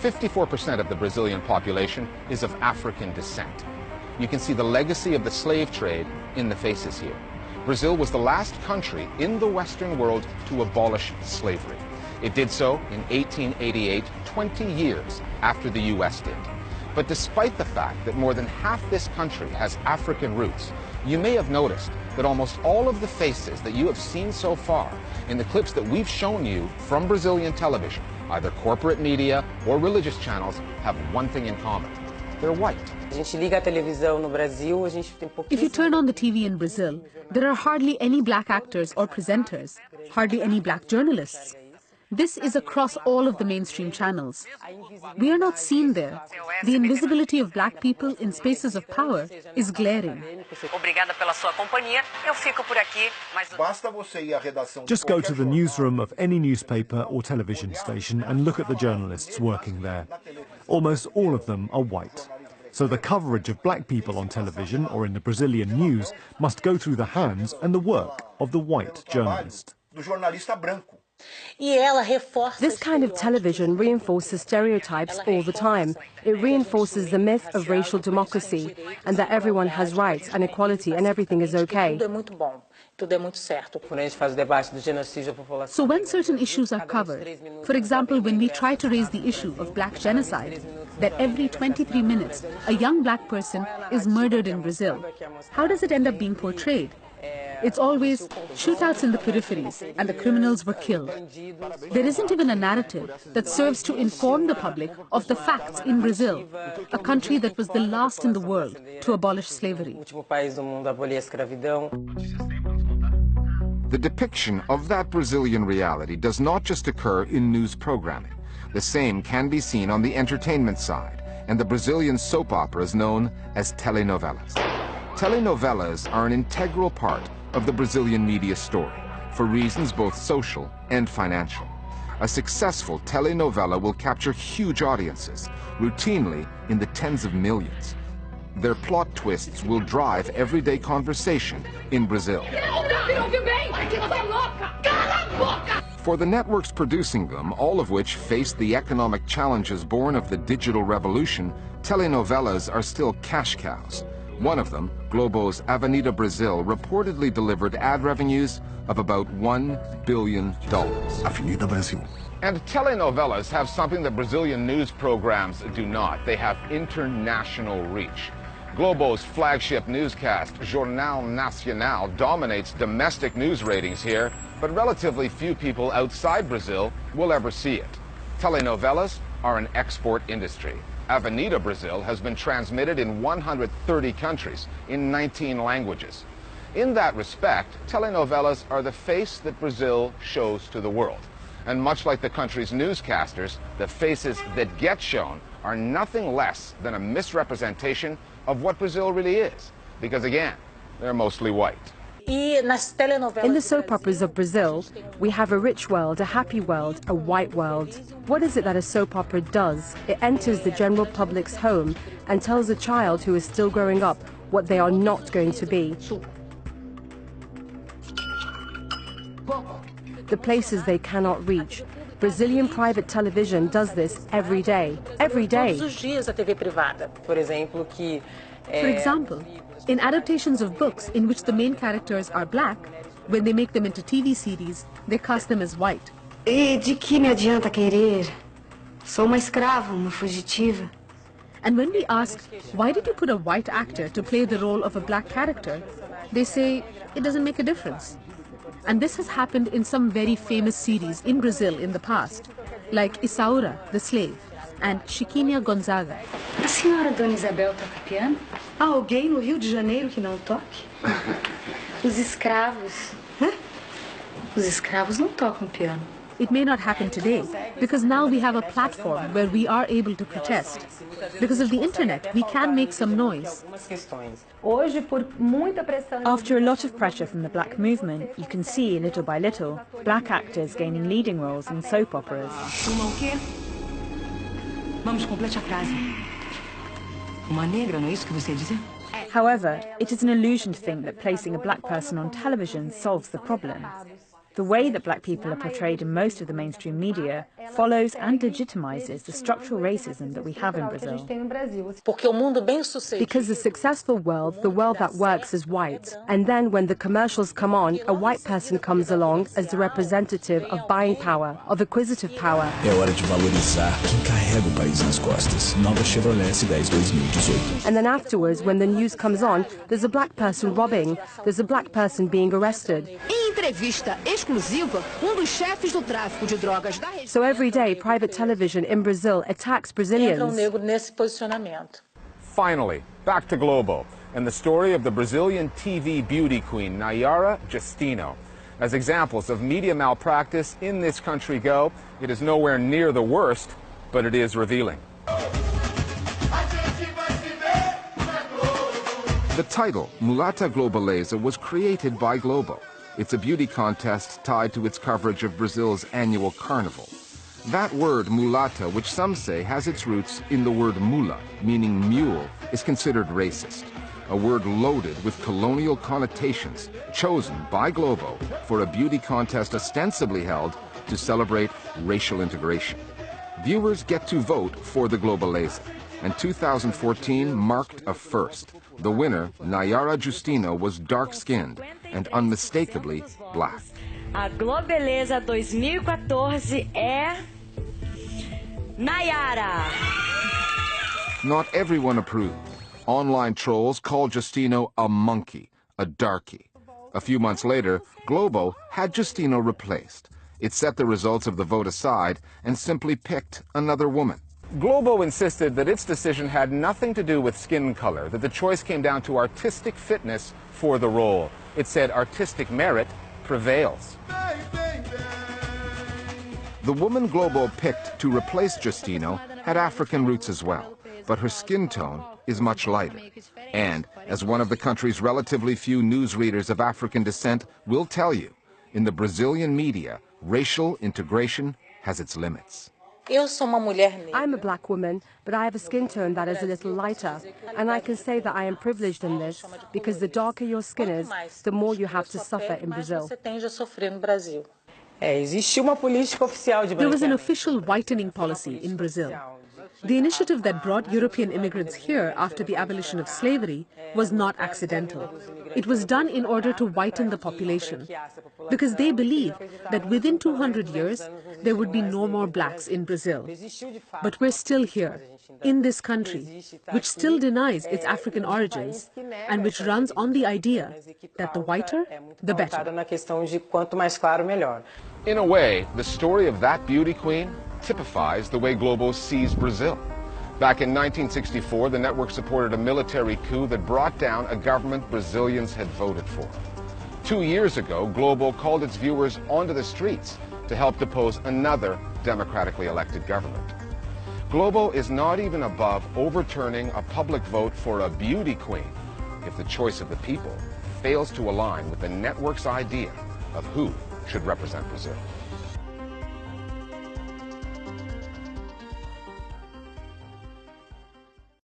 54% of the Brazilian population is of African descent. You can see the legacy of the slave trade in the faces here. Brazil was the last country in the Western world to abolish slavery. It did so in 1888, 20 years after the U.S. did. But despite the fact that more than half this country has African roots, you may have noticed that almost all of the faces that you have seen so far in the clips that we've shown you from Brazilian television, either corporate media or religious channels, have one thing in common. They're white. If you turn on the TV in Brazil, there are hardly any black actors or presenters, hardly any black journalists. This is across all of the mainstream channels. We are not seen there. The invisibility of black people in spaces of power is glaring. Just go to the newsroom of any newspaper or television station and look at the journalists working there. Almost all of them are white. So the coverage of black people on television or in the Brazilian news must go through the hands and the work of the white journalist. This kind of television reinforces stereotypes all the time. It reinforces the myth of racial democracy and that everyone has rights and equality and everything is okay. So when certain issues are covered, for example, when we try to raise the issue of black genocide, that every 23 minutes a young black person is murdered in Brazil, how does it end up being portrayed? It's always shootouts in the peripheries and the criminals were killed. There isn't even a narrative that serves to inform the public of the facts in Brazil, a country that was the last in the world to abolish slavery. The depiction of that Brazilian reality does not just occur in news programming. The same can be seen on the entertainment side and the Brazilian soap operas known as telenovelas. Telenovelas are an integral part of the Brazilian media story for reasons both social and financial. A successful telenovela will capture huge audiences, routinely in the tens of millions. Their plot twists will drive everyday conversation in Brazil. For the networks producing them, all of which face the economic challenges born of the digital revolution, telenovelas are still cash cows. One of them, Globo's Avenida Brasil, reportedly delivered ad revenues of about $1 billion. Avenida Brasil. And telenovelas have something that Brazilian news programs do not. They have international reach. Globo's flagship newscast, Jornal Nacional, dominates domestic news ratings here, but relatively few people outside Brazil will ever see it. Telenovelas are an export industry. Avenida Brasil has been transmitted in 130 countries in 19 languages. In that respect, telenovelas are the face that Brazil shows to the world. And much like the country's newscasters, the faces that get shown are nothing less than a misrepresentation of what Brazil really is. Because again, they're mostly white. In the soap operas of Brazil, we have a rich world, a happy world, a white world. What is it that a soap opera does? It enters the general public's home and tells a child who is still growing up what they are not going to be. The places they cannot reach. Brazilian private television does this every day. Every day. For example, in adaptations of books in which the main characters are black, when they make them into TV series, they cast them as white. E de que me adianta querer? Sou uma escrava, uma fugitiva. And when we ask, why did you put a white actor to play the role of a black character, they say, it doesn't make a difference. And this has happened in some very famous series in Brazil in the past, like Isaura, the slave, and Chiquinha Gonzaga. A senhora Dona Isabel toca piano? Há alguém no Rio de Janeiro que não toque? Os escravos. Hã? Os escravos não tocam piano. It may not happen today, because now we have a platform where we are able to protest. Because of the internet, we can make some noise. After a lot of pressure from the black movement, you can see, little by little, black actors gaining leading roles in soap operas. Uma o quê? Vamos, complete a frase. Uma negra, não é isso que você ia dizer? However, it is an illusion to think that placing a black person on television solves the problem. The way that black people are portrayed in most of the mainstream media follows and legitimizes the structural racism that we have in Brazil. Because the successful world, the world that works, is white. And then when the commercials come on, a white person comes along as the representative of buying power, of acquisitive power. É hora de valorizar quem carrega o país nas costas. Nova Chevrolet S10 2018. And then afterwards, when the news comes on, there's a black person robbing, there's a black person being arrested. So every day, private television in Brazil attacks Brazilians. Finally, back to Globo and the story of the Brazilian TV beauty queen, Nayara Justino. As examples of media malpractice in this country go, it is nowhere near the worst, but it is revealing. The title, Mulata Globaleza, was created by Globo. It's a beauty contest tied to its coverage of Brazil's annual carnival. That word, mulata, which some say has its roots in the word mula, meaning mule, is considered racist. A word loaded with colonial connotations, chosen by Globo for a beauty contest ostensibly held to celebrate racial integration. Viewers get to vote for the Globaleza, and 2014 marked a first. The winner, Nayara Justino, was dark-skinned and unmistakably black. A Globeleza 2014 é Nayara. Not everyone approved. Online trolls called Justino a monkey, a darky. A few months later, Globo had Justino replaced. It set the results of the vote aside and simply picked another woman. Globo insisted that its decision had nothing to do with skin color, that the choice came down to artistic fitness for the role. It said artistic merit prevails. The woman Globo picked to replace Justino had African roots as well, but her skin tone is much lighter. And, as one of the country's relatively few newsreaders of African descent will tell you, in the Brazilian media, racial integration has its limits. I'm a black woman, but I have a skin tone that is a little lighter. And I can say that I am privileged in this, because the darker your skin is, the more you have to suffer in Brazil. There was an official whitening policy in Brazil. The initiative that brought European immigrants here after the abolition of slavery was not accidental. It was done in order to whiten the population, because they believed that within 200 years there would be no more blacks in Brazil. But we're still here, in this country, which still denies its African origins and which runs on the idea that the whiter, the better. In a way, the story of that beauty queen typifies the way Globo sees Brazil. Back in 1964, the network supported a military coup that brought down a government Brazilians had voted for. 2 years ago, Globo called its viewers onto the streets to help depose another democratically elected government. Globo is not even above overturning a public vote for a beauty queen if the choice of the people fails to align with the network's idea of who should represent Brazil.